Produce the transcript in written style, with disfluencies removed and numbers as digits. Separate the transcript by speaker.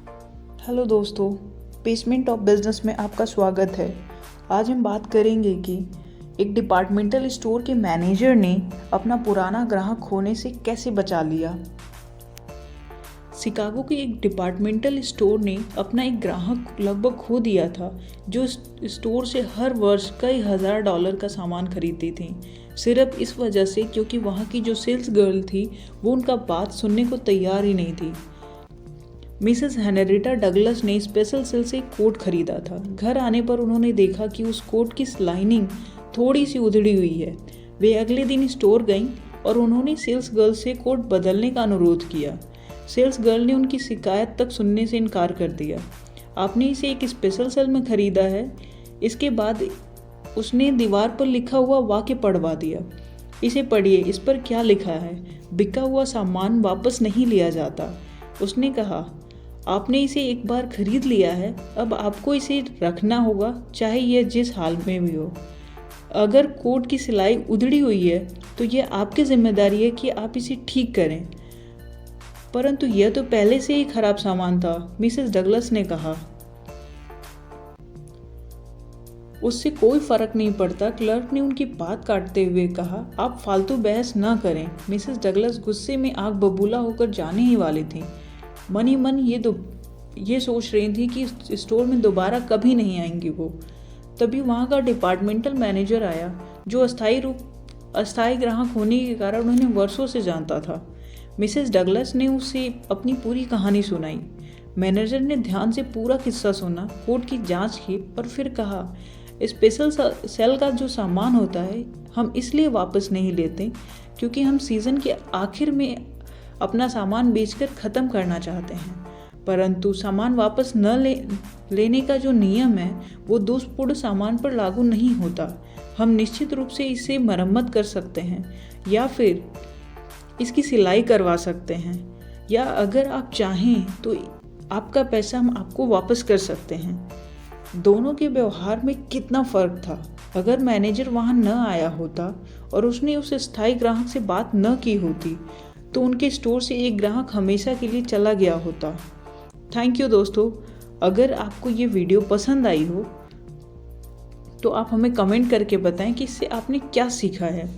Speaker 1: Hello दोस्तों, basement of business में आपका स्वागत है। आज हम बात करेंगे कि एक डिपार्टमेंटल स्टोर के मैनेजर ने अपना पुराना ग्राहक खोने से कैसे बचा लिया। शिकागो के एक डिपार्टमेंटल स्टोर ने अपना एक ग्राहक लगभग खो दिया था, जो स्टोर से हर वर्ष कई हजार डॉलर का सामान खरीदती थी, सिर्फ इस वजह से क्योंकि वहाँ की जो सेल्स गर्ल थी वो उनका बात सुनने को तैयार ही नहीं थी। मिसेस हेनरिटा डगलस ने स्पेशल सेल से एक कोट खरीदा था। घर आने पर उन्होंने देखा कि उस कोट की लाइनिंग थोड़ी सी उधड़ी हुई है। वे अगले दिन स्टोर गईं और उन्होंने सेल्स गर्ल से कोट बदलने का अनुरोध किया। सेल्स गर्ल ने उनकी शिकायत तक सुनने से इनकार कर दिया। आपने इसे एक स्पेशल सेल में खरीदा है। इसके बाद उसने दीवार पर लिखा हुआ वाक्य पढ़वा दिया। इसे पढ़िए, इस पर क्या लिखा है। बिका हुआ सामान वापस नहीं लिया जाता। उसने कहा, आपने इसे एक बार खरीद लिया है, अब आपको इसे रखना होगा, चाहे यह जिस हाल में भी हो। अगर कोट की सिलाई उधड़ी हुई है तो यह आपकी जिम्मेदारी है कि आप इसे ठीक करें। परंतु यह तो पहले से ही खराब सामान था, मिसेस डगलस ने कहा। उससे कोई फर्क नहीं पड़ता, क्लर्क ने उनकी बात काटते हुए कहा। आप फालतू बहस न करें। मिसेस डगलस गुस्से में आग बबूला होकर जाने ही वाली थी। मन ही मन ये सोच रही थी कि स्टोर में दोबारा कभी नहीं आएंगी वो। तभी वहाँ का डिपार्टमेंटल मैनेजर आया, जो अस्थायी ग्राहक होने के कारण उन्हें वर्षों से जानता था। मिसेस डगलस ने उसे अपनी पूरी कहानी सुनाई। मैनेजर ने ध्यान से पूरा किस्सा सुना, कोट की जांच की और फिर कहा, स्पेशल सेल का जो सामान होता है हम इसलिए वापस नहीं लेते क्योंकि हम सीज़न के आखिर में अपना सामान बेचकर ख़त्म करना चाहते हैं। परंतु सामान वापस लेने का जो नियम है वो दोषपूर्ण सामान पर लागू नहीं होता। हम निश्चित रूप से इसे मरम्मत कर सकते हैं या फिर इसकी सिलाई करवा सकते हैं, या अगर आप चाहें तो आपका पैसा हम आपको वापस कर सकते हैं। दोनों के व्यवहार में कितना फ़र्क था। अगर मैनेजर वहाँ न आया होता और उसने उस स्थायी ग्राहक से बात न की होती तो उनके स्टोर से एक ग्राहक हमेशा के लिए चला गया होता। थैंक यू दोस्तों। अगर आपको ये वीडियो पसंद आई हो तो आप हमें कमेंट करके बताएं कि इससे आपने क्या सीखा है।